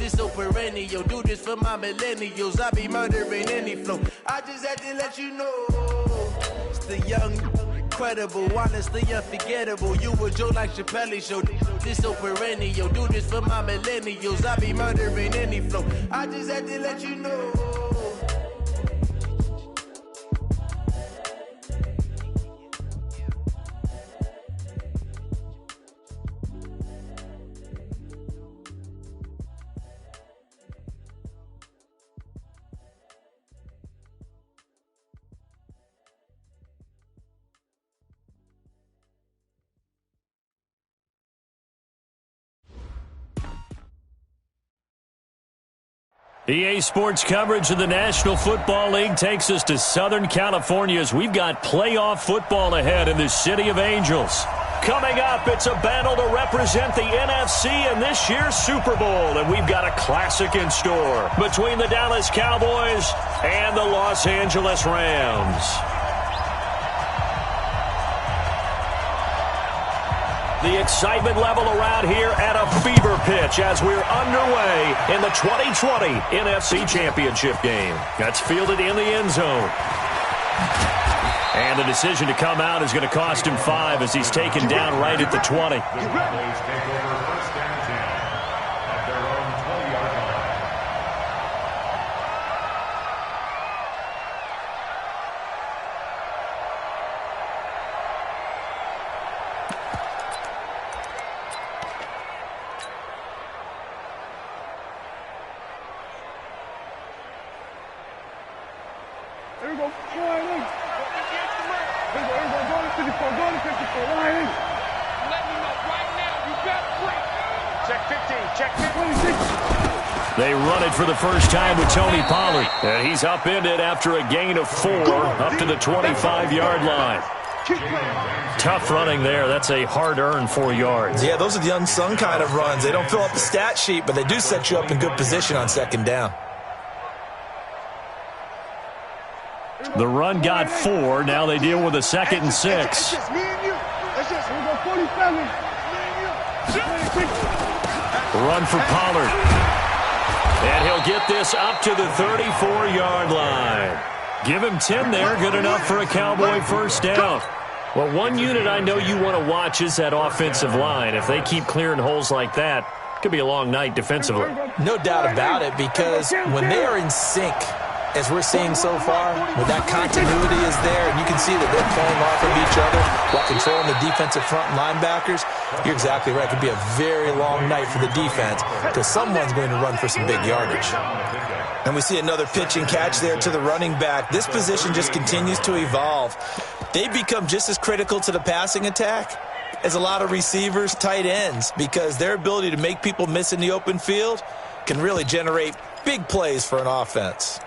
This so perennial, do this for my millennials. I be murdering any flow. I just had to let you know. It's the young, incredible, honestly unforgettable. You a joke like Chappelle show. This so perennial, do this for my millennials. I be murdering any flow. I just had to let you know. EA Sports coverage of the National Football League takes us to Southern California as we've got playoff football ahead in the City of Angels. Coming up, it's a battle to represent the NFC in this year's Super Bowl, and we've got a classic in store between the Dallas Cowboys and the Los Angeles Rams. The excitement level around here at a fever pitch as we're underway in the 2020 NFC Championship game. That's fielded in the end zone. And the decision to come out is going to cost him 5 as he's taken down right at the 20. Here we go. Go to 54. Line in. Let me know right now. You got free. Check 15. Check 15. They run it for the first time with Tony Pollard. And he's upended after a gain of 4 up to the 25-yard line. Tough running there. That's a hard-earned 4 yards. Yeah, those are the unsung kind of runs. They don't fill up the stat sheet, but they do set you up in good position on second down. The run got 4. Now they deal with a 2nd and 6. Run for Pollard. And he'll get this up to the 34-yard line. Give him 10 there. Good enough for a Cowboy first down. Well, one unit I know you want to watch is that offensive line. If they keep clearing holes like that, it could be a long night defensively. No doubt about it, because when they are in sync, as we're seeing so far, when that continuity is there, and you can see that they're playing off of each other while controlling the defensive front linebackers, you're exactly right. It could be a very long night for the defense because someone's going to run for some big yardage. And we see another pitch and catch there to the running back. This position just continues to evolve. They become just as critical to the passing attack as a lot of receivers, tight ends, because their ability to make people miss in the open field can really generate big plays for an offense.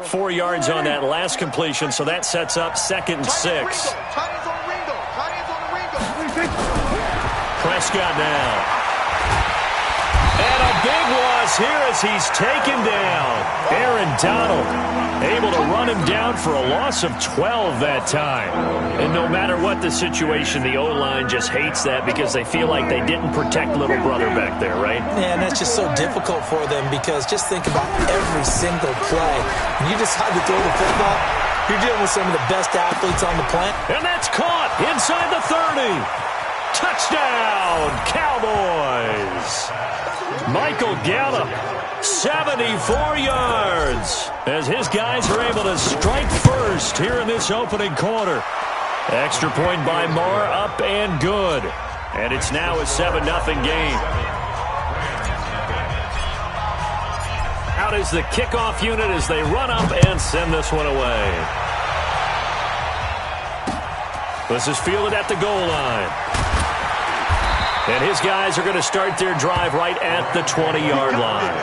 4 yards on that last completion, so that sets up 2nd and 6. Prescott now. And a big loss here as he's taken down. Aaron Donald able to run him down for a loss of 12 that time. And no matter what the situation, the O-line just hates that because they feel like they didn't protect little brother back there, right? Yeah, and that's just so difficult for them because just think about every single play. When you decide to throw the football, you're dealing with some of the best athletes on the planet. And that's caught inside the 30. Touchdown, Cowboys. Michael Gallup, 74 yards, as his guys are able to strike first here in this opening quarter. Extra point by Moore, up and good. And it's now a 7-0 game. Out is the kickoff unit as they run up and send this one away. This is fielded at the goal line. And his guys are going to start their drive right at the 20-yard line.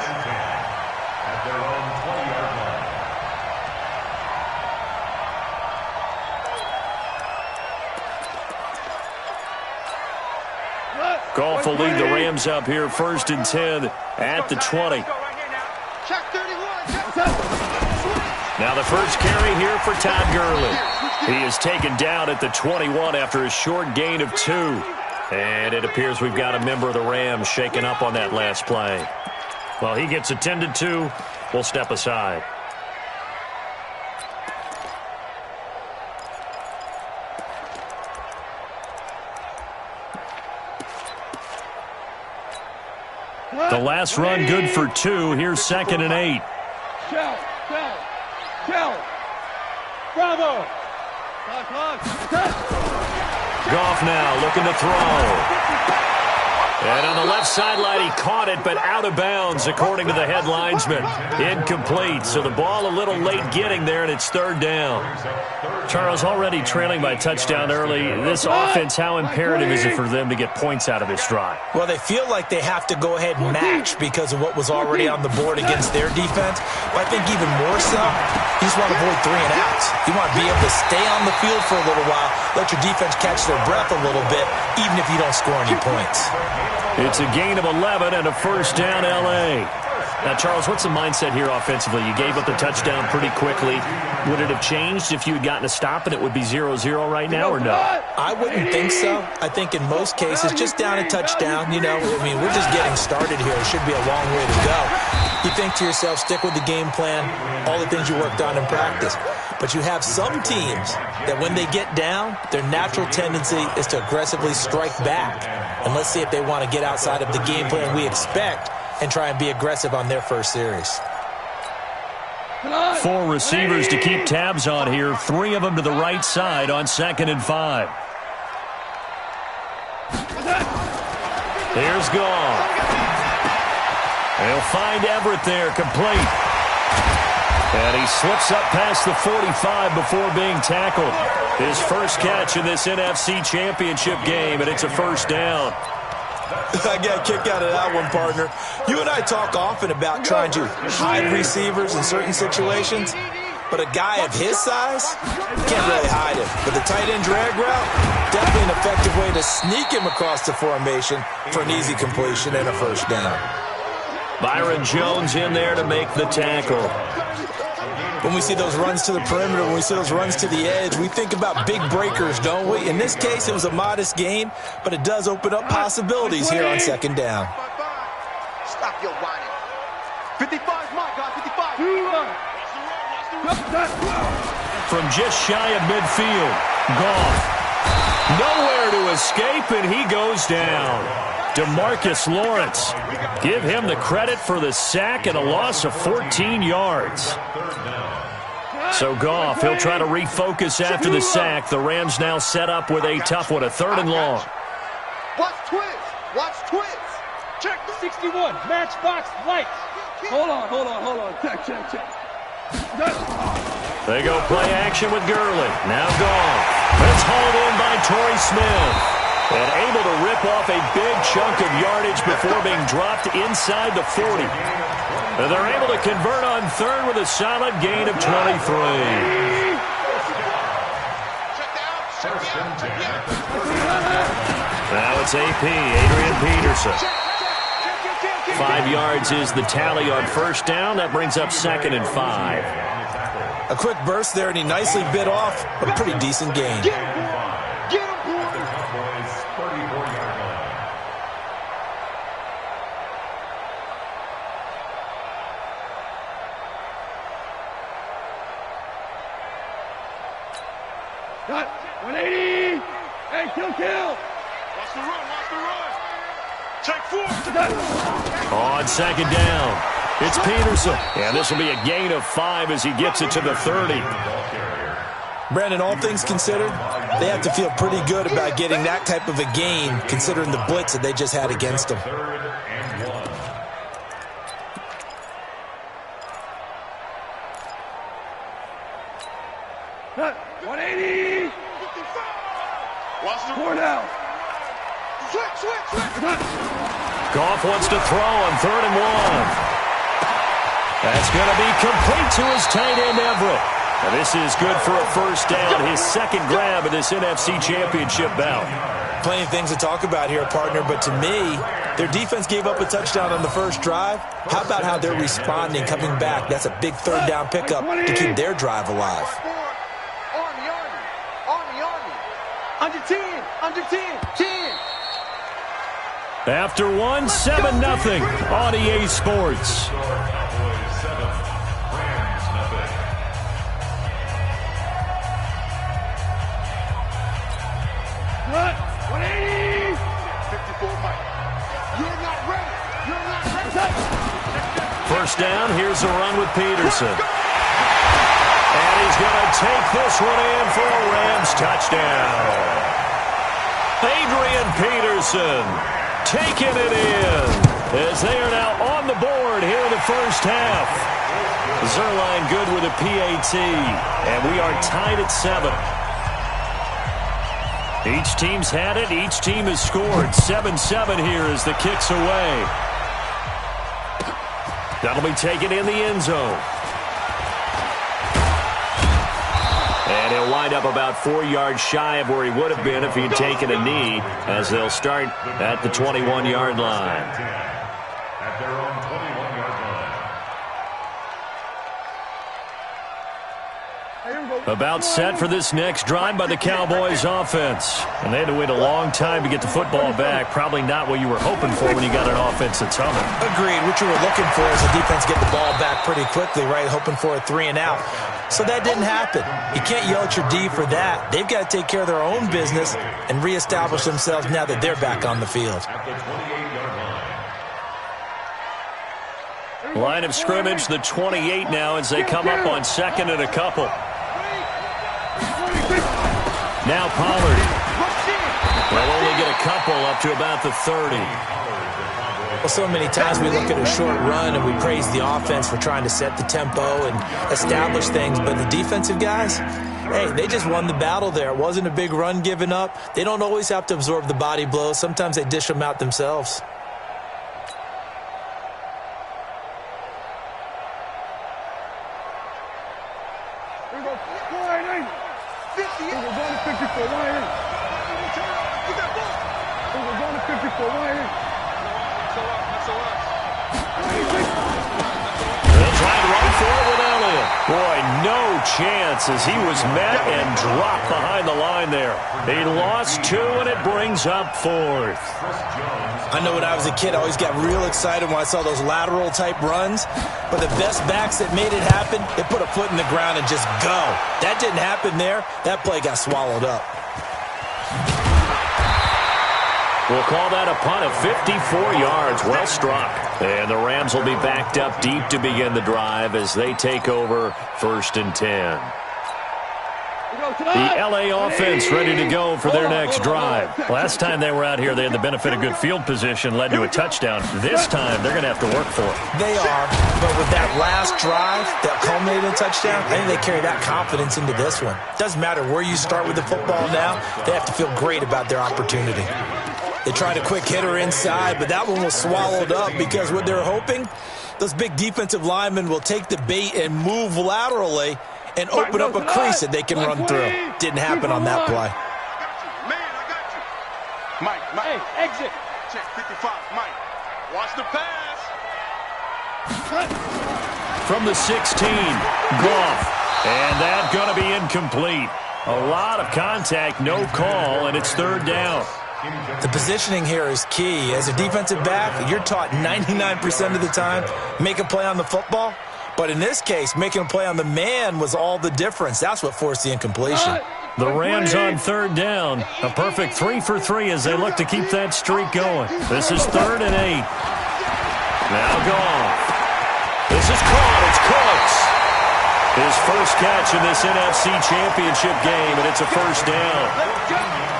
Goff will lead the Rams up here 1st and 10 at the 20. Now the first carry here for Todd Gurley. He is taken down at the 21 after a short gain of 2. And it appears we've got a member of the Rams shaken up on that last play. Well, he gets attended to. We'll step aside. The last run good for 2. Here's 2nd and 8. Shell. Bravo. Goff now looking to throw. And on the left sideline, he caught it, but out of bounds, according to the head linesman. Incomplete, so the ball a little late getting there, and it's 3rd down. Charles, already trailing by touchdown early. This offense, how imperative is it for them to get points out of this drive? Well, they feel like they have to go ahead and match because of what was already on the board against their defense. But I think even more so, you just want to avoid 3 and outs. You want to be able to stay on the field for a little while, let your defense catch their breath a little bit, even if you don't score any points. It's a gain of 11 and a 1st down, L.A. Now, Charles, what's the mindset here offensively? You gave up the touchdown pretty quickly. Would it have changed if you had gotten a stop and it would be 0-0 right now, or no? I wouldn't think so. I think in most cases, just down a touchdown, you know, I mean, we're just getting started here. It should be a long way to go. You think to yourself, stick with the game plan, all the things you worked on in practice. But you have some teams that when they get down, their natural tendency is to aggressively strike back. And let's see if they want to get outside of the game plan we expect and try and be aggressive on their first series. 4 receivers to keep tabs on here. 3 of them to the right side on 2nd and 5. Here's Goff. They'll find Everett there, complete. And he slips up past the 45 before being tackled. His first catch in this NFC Championship game, and it's a 1st down. I got a kick out of that one, partner. You and I talk often about trying to hide receivers in certain situations, but a guy of his size can't really hide him. But the tight end drag route, definitely an effective way to sneak him across the formation for an easy completion and a 1st down. Byron Jones in there to make the tackle. When we see those runs to the perimeter, when we see those runs to the edge, we think about big breakers, don't we? In this case, it was a modest gain, but it does open up possibilities here on 2nd down. Stop your whining. 55's my guy, 55. From just shy of midfield, Goff. Nowhere to escape, and he goes down. DeMarcus Lawrence. Give him the credit for the sack and a loss of 14 yards. So Goff, he'll try to refocus after the sack. The Rams now set up with a tough one, a 3rd and long. Watch twist. Check 61, matchbox lights. Hold on. Check. They go play action with Gurley. Now Goff. It's hauled in by Torrey Smith. And able to rip off a big chunk of yardage before being dropped inside the 40. And they're able to convert on 3rd with a solid gain of 23. Now it's AP, Adrian Peterson. 5 yards is the tally on 1st down. That brings up 2nd and 5. A quick burst there, and he nicely bit off a pretty decent gain. Got 180. Hey, kill. Watch the run. Check 4. On 2nd down, it's Peterson. And this will be a gain of 5 as he gets it to the 30. Brandon, all things considered, they have to feel pretty good about getting that type of a gain, considering the blitz that they just had against them. Cut 180. Watch the 4 down. Switch. Goff wants to throw on 3rd and 1. That's going to be complete to his tight end, Everett. And this is good for a 1st down, his 2nd grab of this NFC Championship bout. Plenty of things to talk about here, partner, but to me, their defense gave up a touchdown on the first drive. How about how they're responding, coming back? That's a big 3rd down pickup to keep their drive alive. Under 10. Under 10. 10. After 1, 7-0 on EA Sports. What? 180. 54, Mike. You're not ready. You're not ready. First down, here's a run with Peterson. And he's going to take this one in for a Rams touchdown. Adrian Peterson taking it in as they are now on the board here in the first half. Zerline good with a PAT, and we are tied at 7. Each team's had it. Each team has scored. 7-7 here as the kick's away. That'll be taken in the end zone. And he'll wind up about 4 yards shy of where he would have been if he'd taken a knee, as they'll start at the 21-yard line. At their own 21-yard line. About set for this next drive by the Cowboys offense. And they had to wait a long time to get the football back. Probably not what you were hoping for when you got an offense that's humming. Agreed. What you were looking for is a defense get the ball back pretty quickly, right? Hoping for a 3 and out. So that didn't happen. You can't yell at your D for that. They've got to take care of their own business and reestablish themselves now that they're back on the field. At the 28-yard line. Line of scrimmage, the 28 now as they come up on second and a couple. Now Pollard. They'll only get a couple up to about the 30. Well, so many times we look at a short run and we praise the offense for trying to set the tempo and establish things, but the defensive guys, hey, they just won the battle there. It wasn't a big run given up. They don't always have to absorb the body blows. Sometimes they dish them out themselves. Here we go. 180. 50. We're going to 54. 180. We're going to 54. 180. They'll try and run for it with Elliott. Boy, no chance as he was met and dropped behind the line there. He lost 2, and it brings up 4th. I know when I was a kid, I always got real excited when I saw those lateral-type runs. But the best backs that made it happen, they put a foot in the ground and just go. That didn't happen there. That play got swallowed up. We'll call that a punt of 54 yards. Well struck. And the Rams will be backed up deep to begin the drive as they take over 1st and 10. The L.A. offense ready to go for their next drive. Last time they were out here, they had the benefit of good field position, led to a touchdown. This time, they're going to have to work for it. They are, but with that last drive that culminated in a touchdown, I think they carry that confidence into this one. Doesn't matter where you start with the football now, they have to feel great about their opportunity. They tried a quick hitter inside, but that one was swallowed up because what they're hoping, those big defensive linemen will take the bait and move laterally and open up a crease that they can run through. Didn't happen on that play. Man, I got you. Mike, hey, exit. Check 55, Mike. Watch the pass. From the 16, Goff. And that's going to be incomplete. A lot of contact, no call, and it's 3rd down. The positioning here is key. As a defensive back, you're taught 99% of the time, make a play on the football. But in this case, making a play on the man was all the difference. That's what forced the incompletion. The Rams on 3rd down. A perfect 3 for 3 as they look to keep that streak going. This is 3rd and 8. Now Goff. This is caught. It's Cooks. His first catch in this NFC Championship game, and it's a 1st down.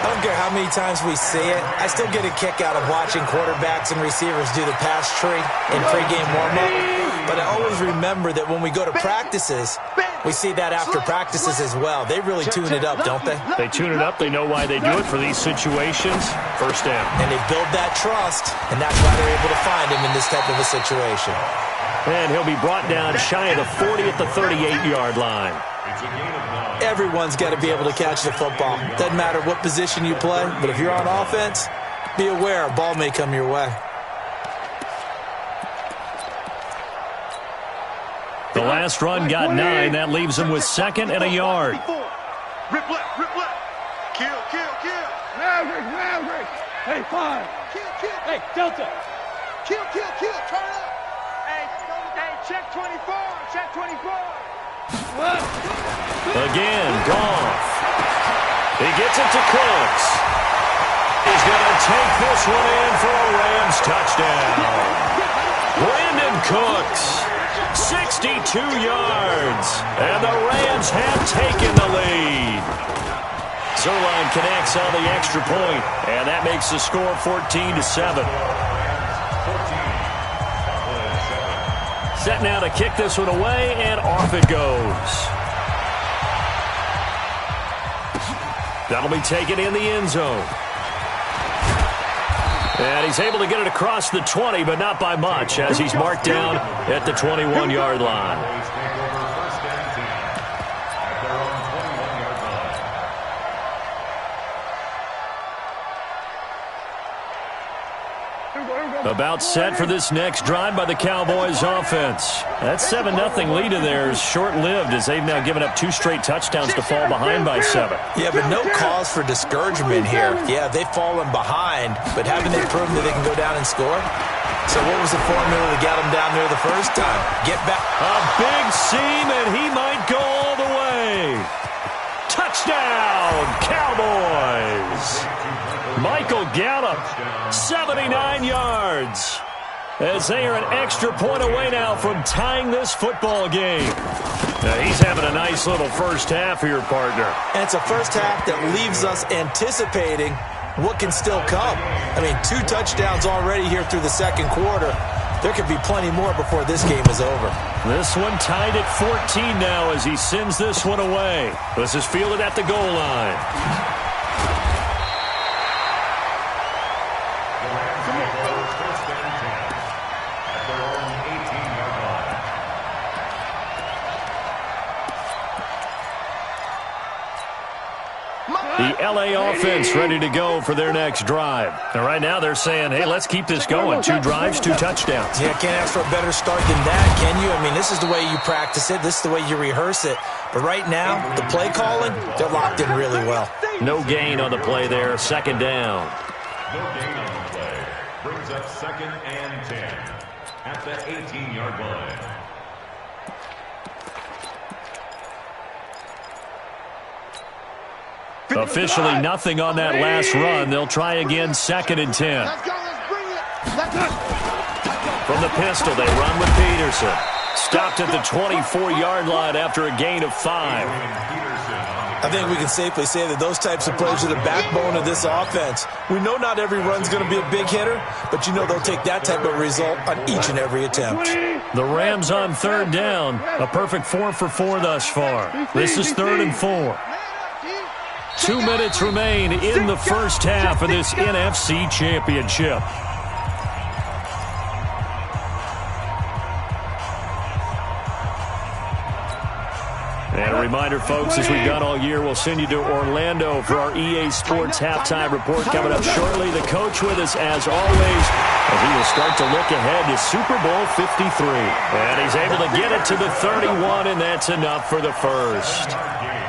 I don't care how many times we see it. I still get a kick out of watching quarterbacks and receivers do the pass tree in pregame warm-up. But I always remember that when we go to practices, we see that after practices as well. They really tune it up, don't they? They tune it up. They know why they do it for these situations. 1st down. And they build that trust, and that's why they're able to find him in this type of a situation. And he'll be brought down shy of the 40 at the 38-yard line. Everyone's got to be able to catch the football. Doesn't matter what position you play, but if you're on offense, be aware a ball may come your way. The last run got 9. That leaves him with 2nd and a yard. Rip left, rip left. Kill. Maverick. Hey, 5. Kill. Hey, Delta. Kill. Turn up. Hey, check 24. What? Again, Goff. He gets it to Cooks. He's going to take this one in for a Rams touchdown. Brandon Cooks, 62 yards, and the Rams have taken the lead. Zerline connects on the extra point, and that makes the score 14-7. Set now to kick this one away, and off it goes. That'll be taken in the end zone. And he's able to get it across the 20, but not by much, as he's marked down at the 21-yard line. About set for this next drive by the Cowboys offense. That 7-0 lead of theirs short-lived, as they've now given up 2 straight touchdowns to fall behind by 7. Yeah, but no cause for discouragement here. Yeah, they've fallen behind, but haven't they proven that they can go down and score? So what was the formula to get them down there the first time? Get back. A big seam, and he might go all the way. Touchdown, Cowboys! Michael Gallup, 79 yards, as they are an extra point away now from tying this football game. Now, he's having a nice little first half here, partner. And it's a first half that leaves us anticipating what can still come. I mean, 2 touchdowns already here through the second quarter. There could be plenty more before this game is over. This one tied at 14 now as he sends this one away. This is fielded at the goal line. The L.A. offense ready to go for their next drive. And right now they're saying, hey, let's keep this going. 2 drives, 2 touchdowns. Yeah, can't ask for a better start than that, can you? I mean, this is the way you practice it. This is the way you rehearse it. But right now, the play calling, they're locked in really well. No gain on the play there. Second down. No gain on the play. Brings up 2nd and 10 at the 18-yard line. Officially nothing on that last run. They'll try again, 2nd and 10. From the pistol, they run with Peterson. Stopped at the 24-yard line after a gain of 5. I think we can safely say that those types of plays are the backbone of this offense. We know not every run's going to be a big hitter, but you know they'll take that type of result on each and every attempt. The Rams on 3rd down. A perfect 4 for 4 thus far. This is 3rd and 4. 2 minutes remain in the first half of this NFC Championship. And a reminder, folks, as we've done all year, we'll send you to Orlando for our EA Sports halftime report coming up shortly. The coach with us, as always, as he will start to look ahead to Super Bowl 53. And he's able to get it to the 31, and that's enough for the first.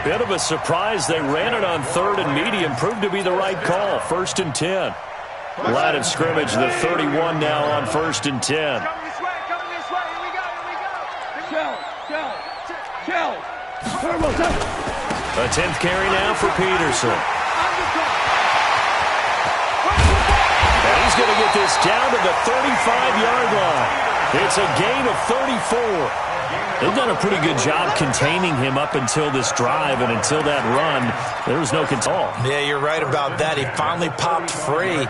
Bit of a surprise. They ran it on 3rd and medium. Proved to be the right call. 1st and 10. Line of scrimmage, the 31 now on 1st and 10. Come this way. Here we go. Shell. A 10th carry now for Peterson. And he's going to get this down to the 35-yard line. It's a gain of 34. They've done a pretty good job containing him up until this drive, and until that run, there was no control. Yeah, you're right about that. He finally popped free.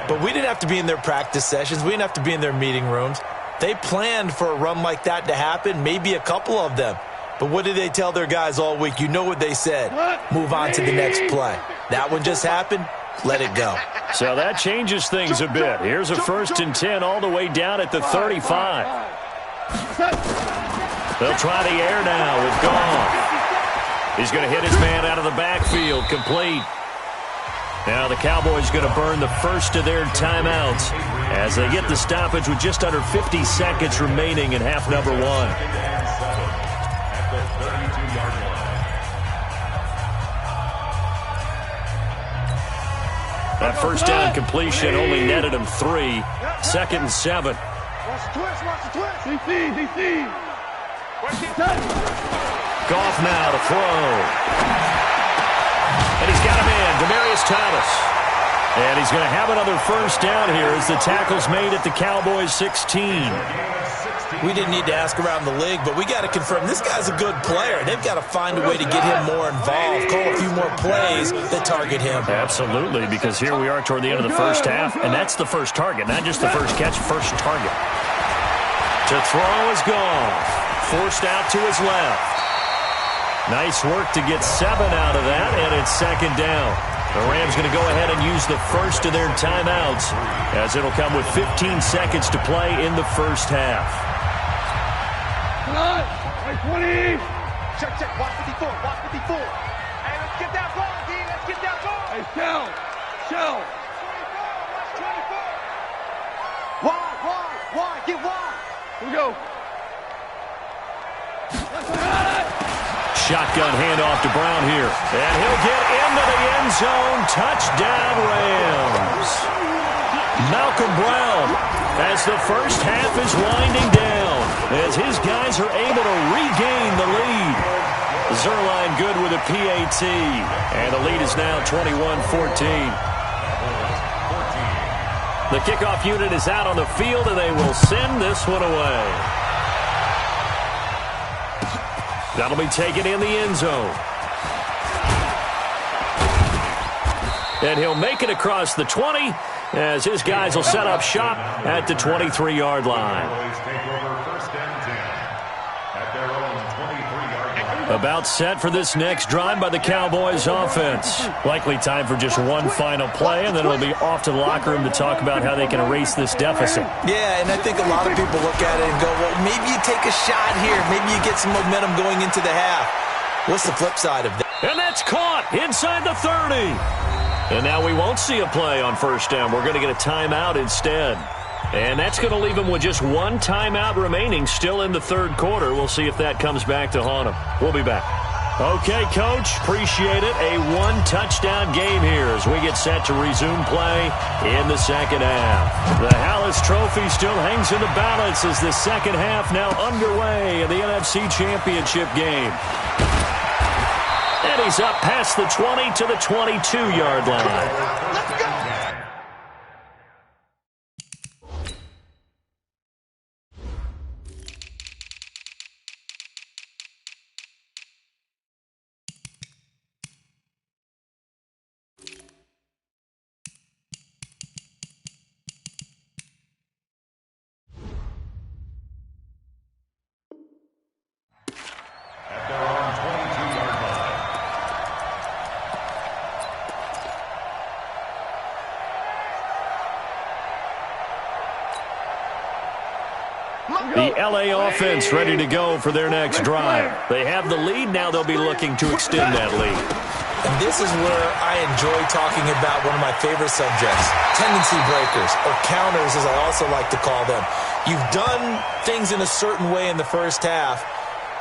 But we didn't have to be in their practice sessions. We didn't have to be in their meeting rooms. They planned for a run like that to happen, maybe a couple of them. But what did they tell their guys all week? You know what they said. Move on to the next play. That one just happened. Let it go. So that changes things a bit. Here's a 1st and 10 all the way down at the 35. They'll try the air now with Goff. He's going to hit his man out of the backfield, complete. Now the Cowboys going to burn the first of their timeouts as they get the stoppage with just under 50 seconds remaining in half number 1. That first down completion only netted him 3. 2nd and 7. Watch the twist. DC. Goff now to throw. And he's got him in, Demetrius Thomas. And he's going to have another first down here as the tackle's made at the Cowboys 16. We didn't need to ask around the league, but we got to confirm this guy's a good player. They've got to find a way to get him more involved, call a few more plays that target him. Absolutely, because here we are toward the end of the first half, and that's the first target, not just the first catch, first target. To throw is Goff, forced out to his left. Nice work to get 7 out of that, and it's 2nd down. The Rams going to go ahead and use the first of their timeouts, as it'll come with 15 seconds to play in the first half. Come on. 20. Check. Watch 54. Hey, let's get that ball, D. Let's get that ball. Hey, shell. 24. Wide. Get wide. Here we go. Shotgun handoff to Brown here. And he'll get into the end zone. Touchdown, Rams. Malcolm Brown, as the first half is winding down, as his guys are able to regain the lead. Zerline good with a PAT. And the lead is now 21-14. The kickoff unit is out on the field, and they will send this one away. That'll be taken in the end zone. And he'll make it across the 20 as his guys will set up shop at the 23-yard line. About set for this next drive by the Cowboys offense. Likely time for just one final play, and then it'll be off to the locker room to talk about how they can erase this deficit. Yeah, and I think a lot of people look at it and go, well, maybe you take a shot here. Maybe you get some momentum going into the half. What's the flip side of that? And that's caught inside the 30. And now we won't see a play on first down. We're going to get a timeout instead. And that's going to leave them with just one timeout remaining still in the third quarter. We'll see if that comes back to haunt them. We'll be back. Okay, Coach, appreciate it. A one-touchdown game here as we get set to resume play in the second half. The Hallis Trophy still hangs in the balance as the second half now underway in the NFC Championship game. And he's up past the 20 to the 22-yard line. Let's go. The LA offense ready to go for their next drive. They have the lead. Now they'll be looking to extend that lead. And this is where I enjoy talking about one of my favorite subjects, tendency breakers, or counters as I also like to call them. You've done things in a certain way in the first half,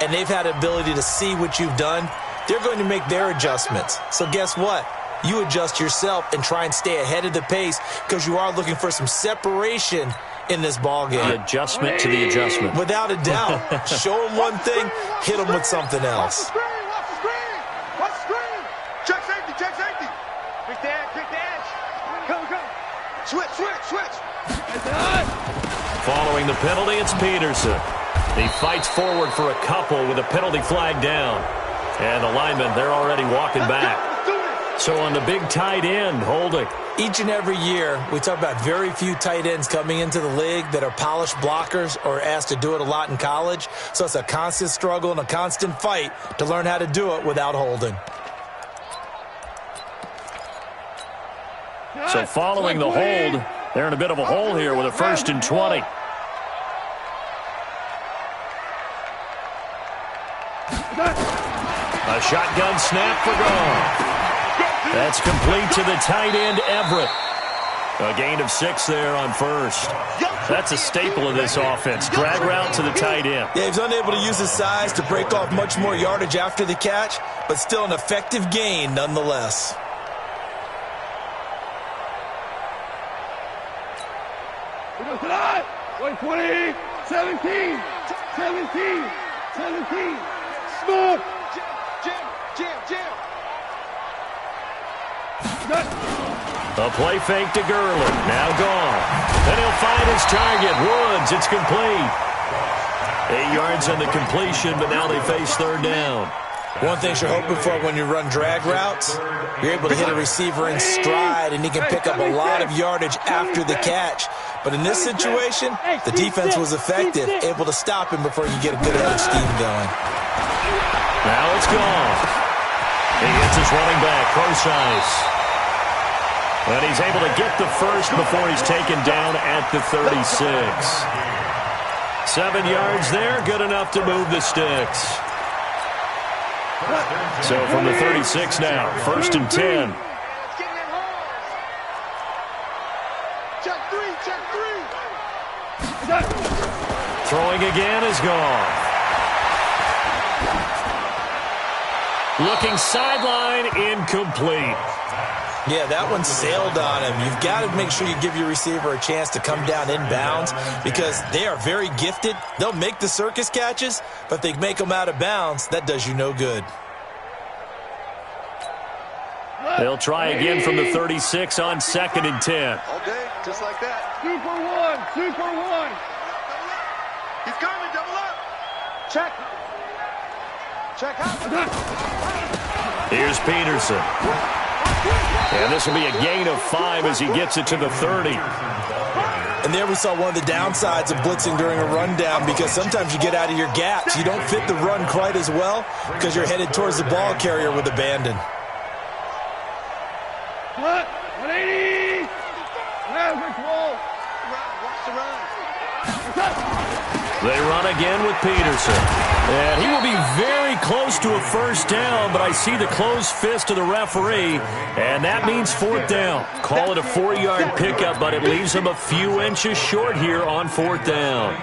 and they've had the ability to see what you've done. They're going to make their adjustments. So guess what? You adjust yourself and try and stay ahead of the pace because you are looking for some separation in this ball game. The adjustment to the adjustment. Without a doubt. Show them one thing, hit them with something else. Watch the screen. Check safety. Pick the edge. Go. Switch. Following the penalty, it's Peterson. He fights forward for a couple with a penalty flag down. And the linemen, they're already walking back. So on the big tight end, holding. Each and every year, we talk about very few tight ends coming into the league that are polished blockers or asked to do it a lot in college. So it's a constant struggle and a constant fight to learn how to do it without holding. So following the hold, they're in a bit of a hole here with a 1st and 20. A shotgun snap for Goff. That's complete to the tight end, Everett. A gain of 6 there on first. That's a staple of this offense. Drag route to the tight end. Yeah, he's unable to use his size to break off much more yardage after the catch, but still an effective gain nonetheless. 20, 17, 17, 17. Smoke. Jam. A play fake to Gurley. Now gone. Then he'll find his target. Woods. It's complete. 8 yards on the completion, but now they face third down. One thing you're hoping for when you run drag routes, you're able to hit a receiver in stride, and he can pick up a lot of yardage after the catch. But in this situation, the defense was effective, able to stop him before you get a good head of steam going. Now it's gone. He gets his running back, Procise. And he's able to get the first before he's taken down at the 36. 7 yards there, good enough to move the sticks. So from the 36 now, 1st and 10. Check three. Throwing again is gone. Looking sideline, incomplete. Yeah, that one sailed on him. You've got to make sure you give your receiver a chance to come down inbounds because they are very gifted. They'll make the circus catches, but they make them out of bounds. That does you no good. They'll try again from the 36 on 2nd and 10. All day, just like that. Super one. He's coming, double up. Check out. Here's Peterson. And this will be a gain of 5 as he gets it to the 30. And there we saw one of the downsides of blitzing during a rundown because sometimes you get out of your gaps. You don't fit the run quite as well because you're headed towards the ball carrier with abandon. 180. Watch the run. They run again with Peterson. And he will be very close to a first down, but I see the closed fist of the referee, and that means 4th down. Call it a 4-yard pickup, but it leaves him a few inches short here on 4th down.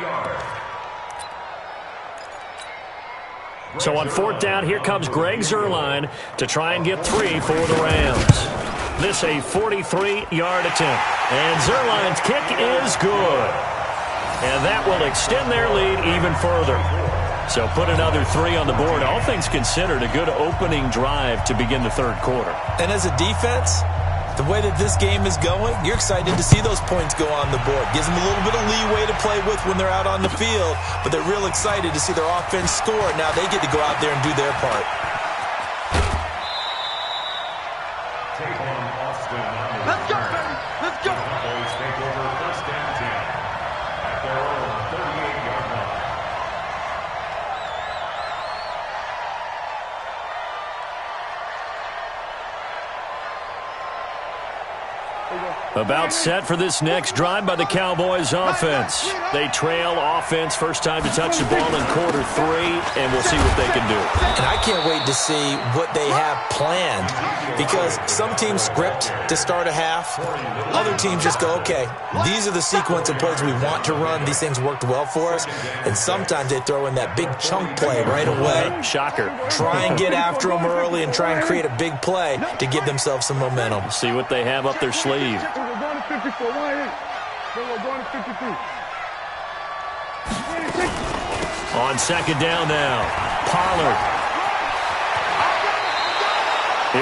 So on 4th down, here comes Greg Zuerlein to try and get 3 for the Rams. This a 43-yard attempt. And Zuerlein's kick is good. And that will extend their lead even further. So put another 3 on the board. All things considered, a good opening drive to begin the 3rd quarter. And as a defense, the way that this game is going, you're excited to see those points go on the board. Gives them a little bit of leeway to play with when they're out on the field, but they're real excited to see their offense score. Now they get to go out there and do their part. Let's go, baby. Let's go. Cowboys take over 1st and 10 at their own 38-yard line. About set for this next drive by the Cowboys offense. They trail offense, first time to touch the ball in quarter 3, and we'll see what they can do. And I can't wait to see what they have planned because some teams script to start a half. Other teams just go, okay, these are the sequence of plays we want to run. These things worked well for us. And sometimes they throw in that big chunk play right away. Shocker. Try and get after them early and try and create a big play to give themselves some momentum. See what they have up their sleeve. We're going to 54. We're going to 53. 26. On 2nd down now, Pollard.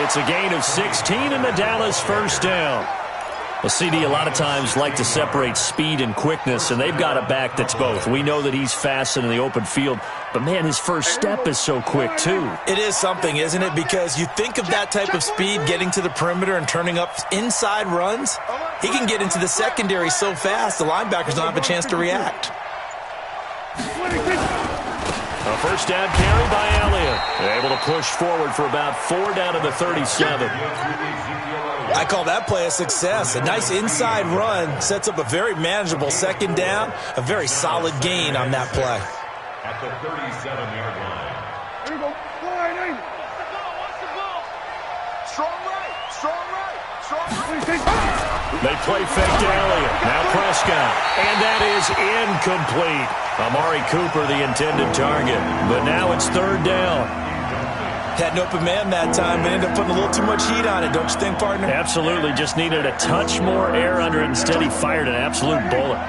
It's a gain of 16 in the Dallas 1st down. Well, CD, a lot of times like to separate speed and quickness, and they've got a back that's both. We know that he's fast in the open field, but, man, his first step is so quick, too. It is something, isn't it? Because you think of that type of speed, getting to the perimeter and turning up inside runs. He can get into the secondary so fast, the linebackers don't have a chance to react. A first down carry by Elliott. They're able to push forward for about 4 down to the 37. I call that play a success. A nice inside run sets up a very manageable 2nd down, a very solid gain on that play. At the 37-yard line. Here we go. Watch the ball. Strong right. They play fake to Elliott. Now Prescott. And that is incomplete. Amari Cooper, the intended target. But now it's 3rd down. Had an open man that time, but ended up putting a little too much heat on it, don't you think, partner? Absolutely. Just needed a touch more air under it. Instead, he fired an absolute bullet.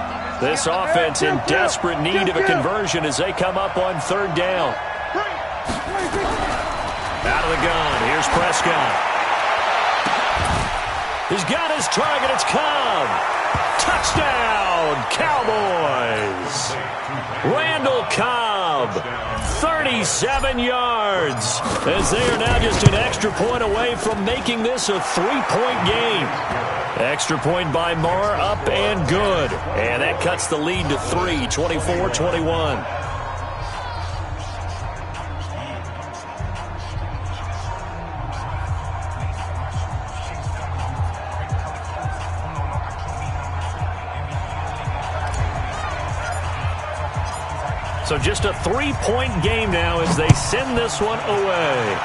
This offense in desperate need of a conversion as they come up on third down. Out of the gun, here's Prescott. He's got his target, it's Cobb. Touchdown, Cowboys. Randall Cobb, 37 yards, as they are now just an extra point away from making this a 3-point game. Extra point by Marr, up and good. And that cuts the lead to 3, 24-21. So just a 3-point game now as they send this one away.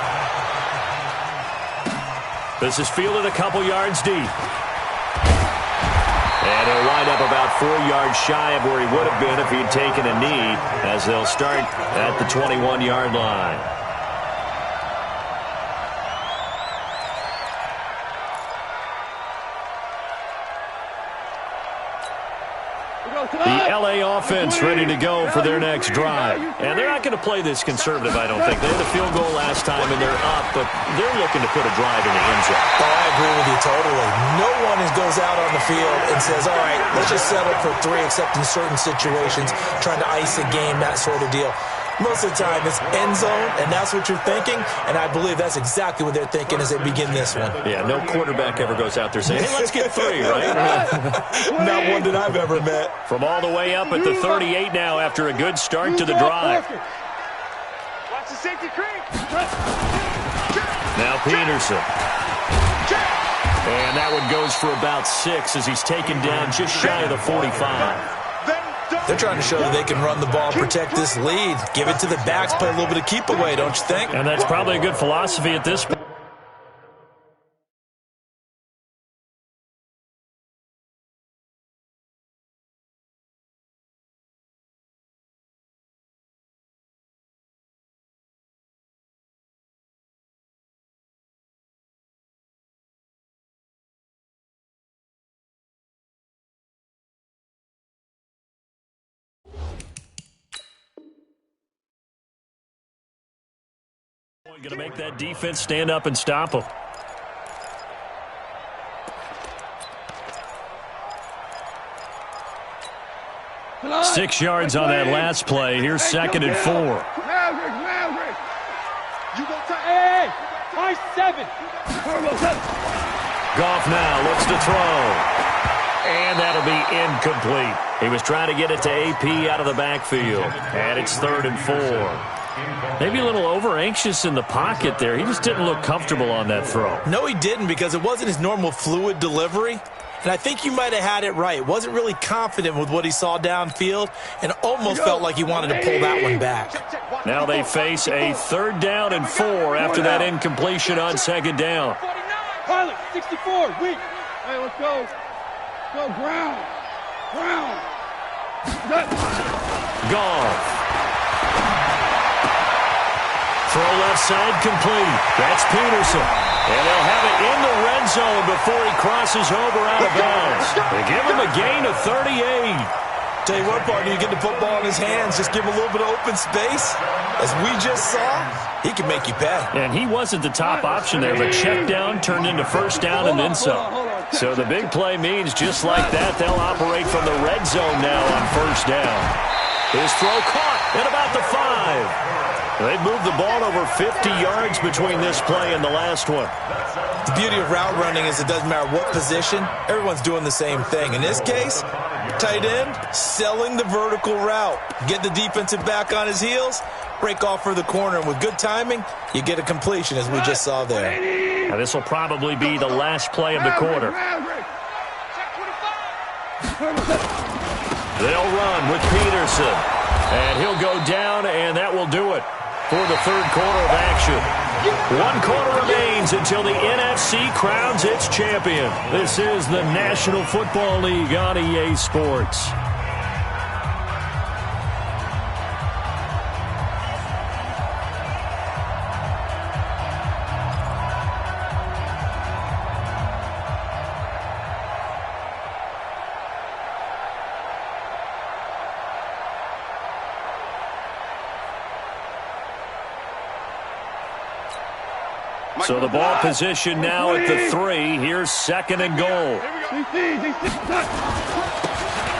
This is fielded a couple yards deep. And he'll wind up about 4 yards shy of where he would have been if he'd taken a knee, as they'll start at the 21-yard line. The L.A. offense ready to go for their next drive. And they're not going to play this conservative, I don't think. They had a field goal last time, and they're up, but they're looking to put a drive in the end zone. Oh, I agree with you totally. No one goes out on the field and says, all right, let's just settle for 3, except in certain situations, trying to ice a game, that sort of deal. Most of the time, it's end zone, and that's what you're thinking, and I believe that's exactly what they're thinking as they begin this one. Yeah, no quarterback ever goes out there saying, hey, let's get 3, right? Not one that I've ever met. From all the way up at the 38 now after a good start to the drive. Watch the safety creep. Now Peterson. And that one goes for about 6 as he's taken down just shy of the 45. They're trying to show that they can run the ball, protect this lead, give it to the backs, play a little bit of keep away, don't you think? And that's probably a good philosophy at this point. Going to make that defense stand up and stop them. Six yards on that last play. Here's 2nd and 4. Hey, high 7. Goff now looks to throw. And that'll be incomplete. He was trying to get it to AP out of the backfield. And it's 3rd and 4. Maybe a little over-anxious in the pocket there. He just didn't look comfortable on that throw. No, he didn't, because it wasn't his normal fluid delivery. And I think you might have had it right. Wasn't really confident with what he saw downfield and almost felt like he wanted to pull that one back. Now they face a 3rd down and 4 after that incompletion on 2nd down. Pilot, 64, weak. Hey, let's go. Go, Brown. Goff. Throw left side complete. That's Peterson. And they'll have it in the red zone before he crosses over out of bounds. They give him a gain of 38. Tell you what, partner, you get the football in his hands, just give him a little bit of open space. As we just saw, he can make you pay. And he wasn't the top option there, but check down turned into 1st down and then some. So the big play means just like that, they'll operate from the red zone now on 1st down. His throw caught at about the 5. They've moved the ball over 50 yards between this play and the last one. The beauty of route running is it doesn't matter what position, everyone's doing the same thing. In this case, tight end, selling the vertical route. Get the defensive back on his heels, break off for the corner, and with good timing, you get a completion, as we just saw there. Now this will probably be the last play of the quarter. They'll run with Peterson. And he'll go down, and that will do it for the 3rd quarter of action. 1 quarter remains until the NFC crowns its champion. This is the National Football League on EA Sports. So the ball position now at the 3. Here's 2nd and goal.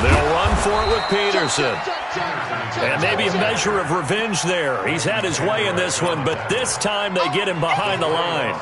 They'll run for it with Peterson. And maybe a measure of revenge there. He's had his way in this one, but this time they get him behind the line.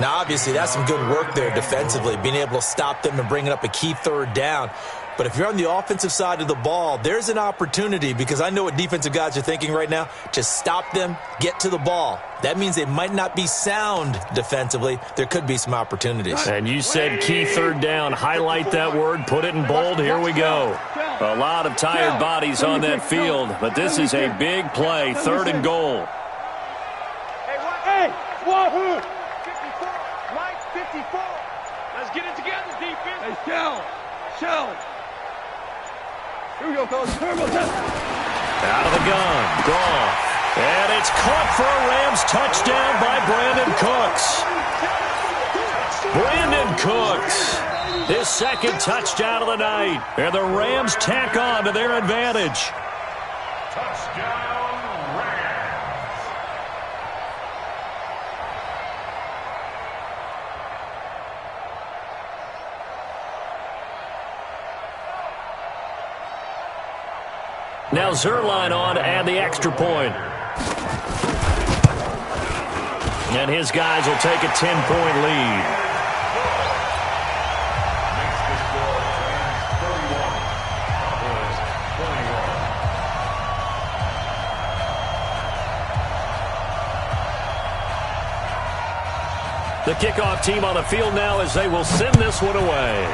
Now, obviously, that's some good work there defensively, being able to stop them and bringing up a key 3rd down. But if you're on the offensive side of the ball, there's an opportunity, because I know what defensive guys are thinking right now. Just stop them, get to the ball. That means they might not be sound defensively. There could be some opportunities. And you said key 3rd down. Highlight that word. Put it in bold. Here we go. A lot of tired bodies on that field, but this is a big play. 3rd and goal. Hey, Wahoo! 54, Mike, 54. Let's get it together, defense. Hey, Shell. Here we go, fellas. Out of the gun. Gone. And it's caught for a Rams touchdown by Brandon Cooks. Brandon Cooks, his 2nd touchdown of the night. And the Rams tack on to their advantage. Touchdown, Rams. Now Zerline on and the extra point. And his guys will take a 10-point lead. Makes the score Rams 31, Cowboys 21. The kickoff team on the field now as they will send this one away.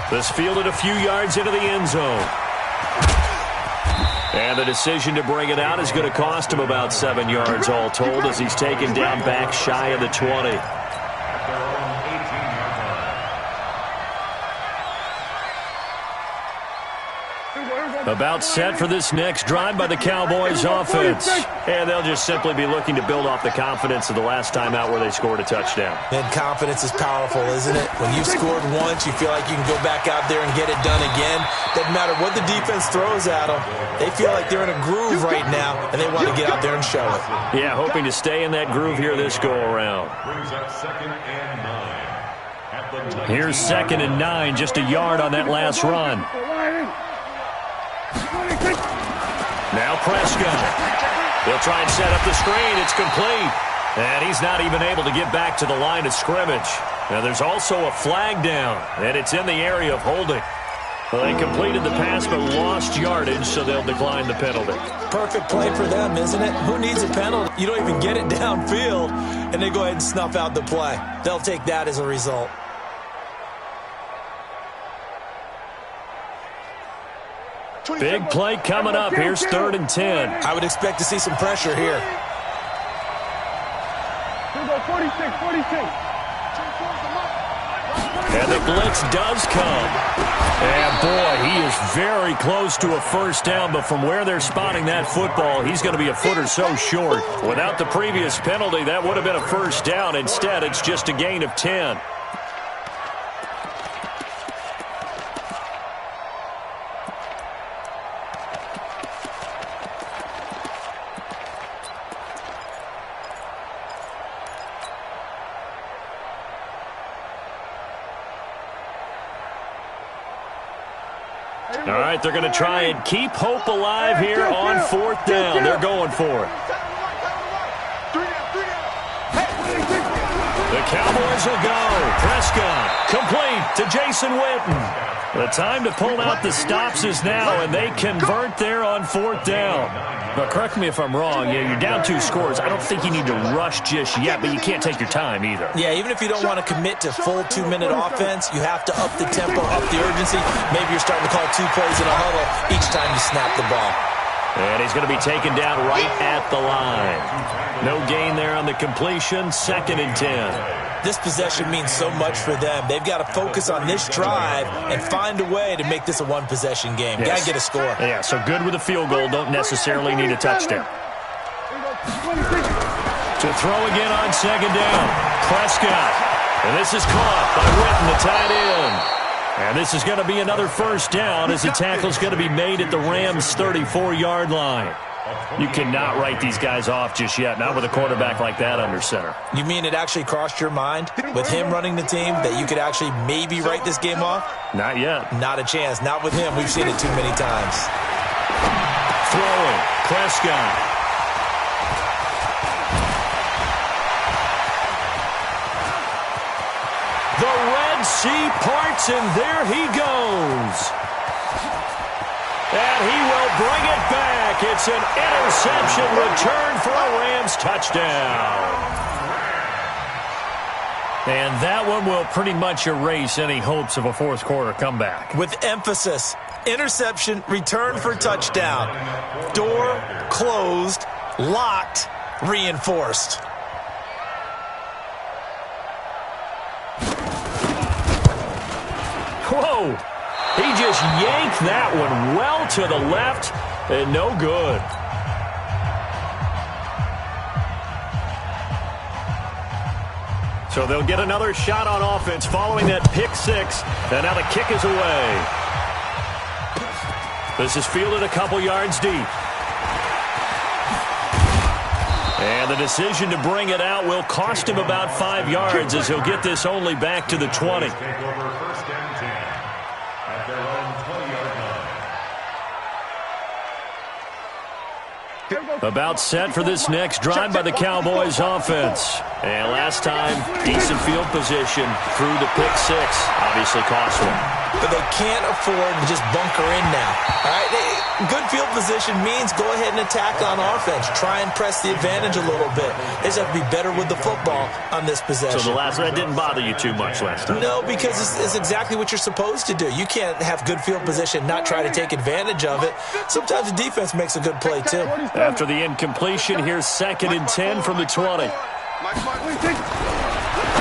This fielded a few yards into the end zone. And the decision to bring it out is going to cost him about 7 yards all told, as he's taken down back shy of the 20. At their own 18-yard line. About set for this next drive by the Cowboys offense. And they'll just simply be looking to build off the confidence of the last time out where they scored a touchdown. And confidence is powerful, isn't it? When you've scored once, you feel like you can go back out there and get it done again. Doesn't matter what the defense throws at them. They feel like they're in a groove right now, and they want to get out there and show it. Yeah, hoping to stay in that groove here this go-around. Brings up 2nd and 9. Here's 2nd and 9, just a yard on that last run. Now Prescott. He'll try and set up the screen. It's complete. And he's not even able to get back to the line of scrimmage. Now there's also a flag down, and it's in the area of holding. Well, they completed the pass but lost yardage, so they'll decline the penalty. Perfect play for them, isn't it? Who needs a penalty? You don't even get it downfield, and they go ahead and snuff out the play. They'll take that as a result. Big play coming up. Here's 3rd and 10. I would expect to see some pressure here. Here we go, 46. And the blitz does come. And, boy, he is very close to a first down, but from where they're spotting that football, he's going to be a foot or so short. Without the previous penalty, that would have been a first down. Instead, it's just a gain of 10. All right, they're going to try and keep hope alive here on 4th down. They're going for it. The Cowboys will go. Prescott complete to Jason Witten. The time to pull out the stops is now, and they convert there on 4th down. But correct me if I'm wrong. Yeah, you're down 2 scores. I don't think you need to rush just yet, but you can't take your time either. Yeah, even if you don't want to commit to full 2-minute offense, you have to up the tempo, up the urgency. Maybe you're starting to call 2 plays in a huddle each time you snap the ball. And he's going to be taken down right at the line. No gain there on the completion. 2nd and 10. This possession means so much for them. They've got to focus on this drive and find a way to make this a one-possession game. Yes. Got to get a score. Yeah, so good with a field goal. Don't necessarily need a touchdown. To throw again on 2nd down. Prescott. And this is caught by Witten, the tight end. And this is going to be another first down as the tackle's going to be made at the Rams' 34-yard line. You cannot write these guys off just yet, not with a quarterback like that under center. You mean it actually crossed your mind with him running the team that you could actually maybe write this game off? Not yet. Not a chance. Not with him. We've seen it too many times. Throwing. Prescott. The Red Sea parts, and there he goes. And he will bring it back. It's an interception return for a Rams touchdown. And that one will pretty much erase any hopes of a fourth quarter comeback. With emphasis, interception, return for touchdown. Door closed, locked, reinforced. Whoa! He just yanked that one well to the left, and no good. So they'll get another shot on offense following that pick six, and now the kick is away. This is fielded a couple yards deep. And the decision to bring it out will cost him about 5 yards as he'll get this only back to the 20. About set for this next drive by the Cowboys offense. And last time, decent field position through the pick six. Obviously cost one. But they can't afford to just bunker in now. All right? Good field position means go ahead and attack on offense. Try and press the advantage a little bit. They just have to be better with the football on this possession. So that didn't bother you too much last time? No, because it's exactly what you're supposed to do. You can't have good field position, not try to take advantage of it. Sometimes the defense makes a good play, too. After the incompletion, here's 2nd and 10 from the 20.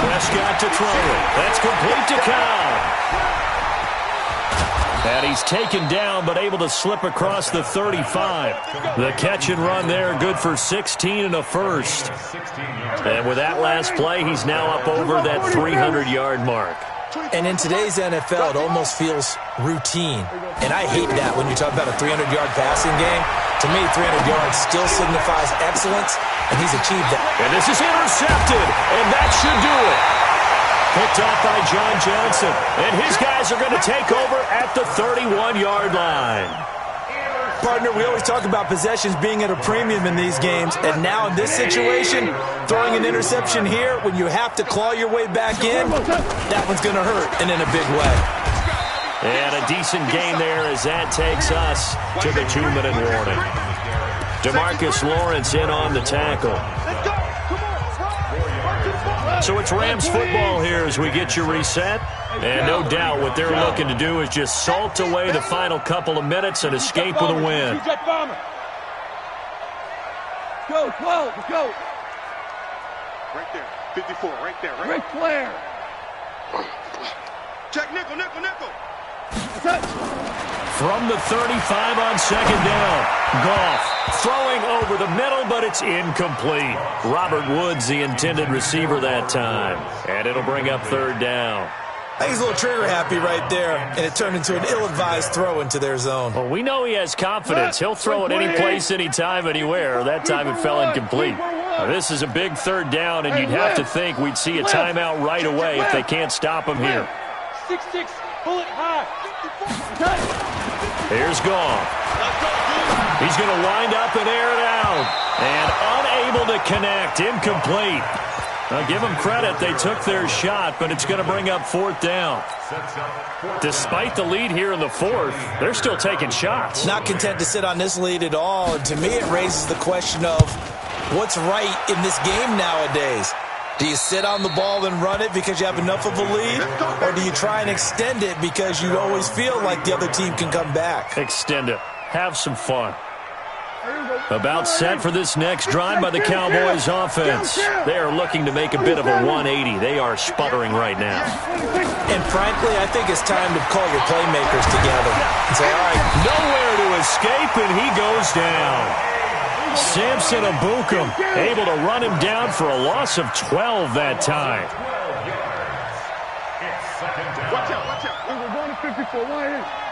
Prescott to throw it. That's complete to Cobb. And he's taken down, but able to slip across the 35. The catch and run there, good for 16 and a first. And with that last play, he's now up over that 300-yard mark. And in today's NFL, it almost feels routine. And I hate that when you talk about a 300-yard passing game. To me, 300 yards still signifies excellence, and he's achieved that. And this is intercepted, and that should do it. Picked off by John Johnson, and his guys are going to take over at the 31-yard line. Partner, we always talk about possessions being at a premium in these games, and now in this situation, throwing an interception here when you have to claw your way back in, that one's going to hurt, and in a big way. And a decent gain there as that takes us to the 2-minute warning. DeMarcus Lawrence in on the tackle. So it's Rams football here as we get you reset. And no doubt what they're looking to do is just salt away the final couple of minutes and escape with a win. Go, 12, go. Right there, 54, right there. Ric Flair. Check nickel, nickel, nickel. From the 35 on 2nd down. Goff throwing over the middle, but it's incomplete. Robert Woods, the intended receiver that time. And it'll bring up 3rd down. I think he's a little trigger happy right there, and it turned into an ill-advised throw into their zone. Well, we know he has confidence. He'll throw it any place, anytime, anywhere. That time it fell incomplete. Now, this is a big 3rd down, and you'd have to think we'd see a timeout right away if they can't stop him here. 6-6, bullet high. Here's Goff. He's going to wind up and air it out. And unable to connect. Incomplete. Now, give them credit. They took their shot, but it's going to bring up 4th down. Despite the lead here in the 4th, they're still taking shots. Not content to sit on this lead at all. And to me, it raises the question of what's right in this game nowadays. Do you sit on the ball and run it because you have enough of a lead? Or do you try and extend it because you always feel like the other team can come back? Extend it. Have some fun. About set for this next drive by the Cowboys offense. They are looking to make a bit of a 180. They are sputtering right now. And frankly, I think it's time to call your playmakers together and say, all right, nowhere to escape, and he goes down. Samson Abukum able to run him down for a loss of 12 that time. Watch out, watch out. We're going to 54.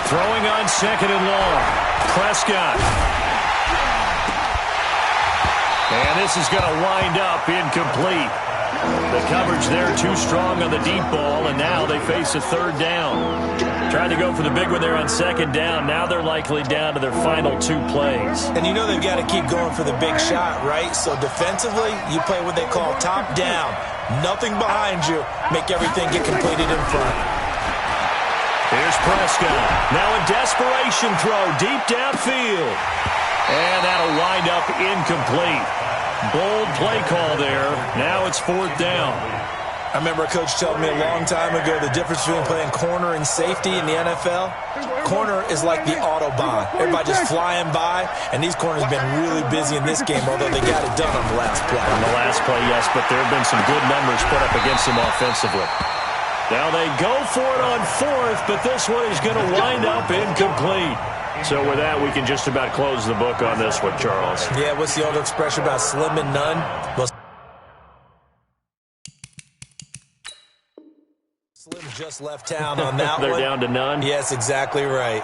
Throwing on second and long. Prescott. And this is going to wind up incomplete. The coverage there too strong on the deep ball, and now they face a third down. Trying to go for the big one there on second down. Now they're likely down to their final 2 plays. And you know they've got to keep going for the big shot, right? So defensively, you play what they call top down. Nothing behind you. Make everything get completed in front. Here's Prescott. Now a desperation throw deep downfield. And that'll wind up incomplete. Bold play call there. Now it's 4th down. I remember a coach telling me a long time ago the difference between playing corner and safety in the NFL. Corner is like the Autobahn. Everybody just flying by, and these corners have been really busy in this game, although they got it done on the last play. On the last play, yes, but there have been some good numbers put up against them offensively. Now they go for it on 4th, but this one is going to wind up incomplete. So with that, we can just about close the book on this one, Charles. Yeah, what's the old expression about slim and none? Well, Slim just left town on that They're one. down to none? Yes, exactly right.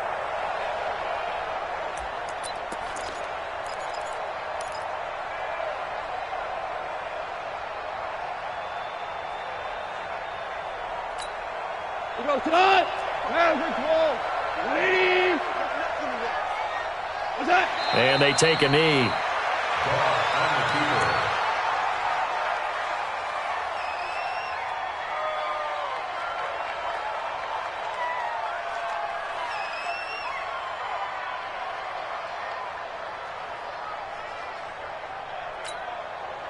We go tonight. Management call. 180. What's that? And they take a knee.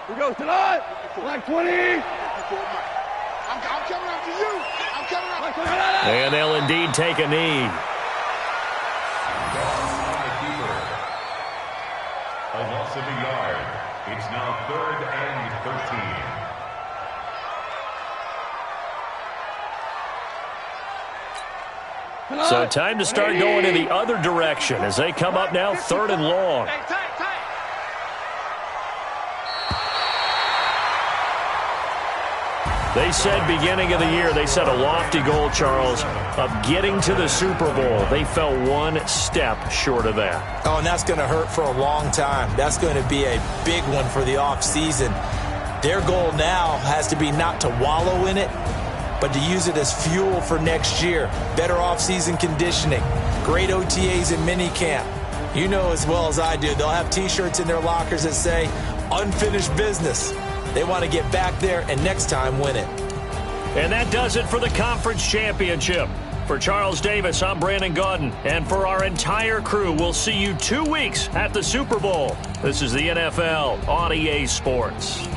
We go tonight. Black 20. I'm coming after you. I'm coming after you. And they'll indeed take a knee. A loss of a yard. It's now 3rd and 13. So time to start going in the other direction as they come up now 3rd and long. They said beginning of the year, they set a lofty goal, Charles, of getting to the Super Bowl. They fell 1 step short of that. Oh, and that's going to hurt for a long time. That's going to be a big one for the offseason. Their goal now has to be not to wallow in it, but to use it as fuel for next year. Better offseason conditioning, great OTAs and minicamp. You know as well as I do, they'll have T-shirts in their lockers that say, unfinished business. They want to get back there and next time win it. And that does it for the conference championship. For Charles Davis, I'm Brandon Gaudin. And for our entire crew, we'll see you 2 weeks at the Super Bowl. This is the NFL on EA Sports.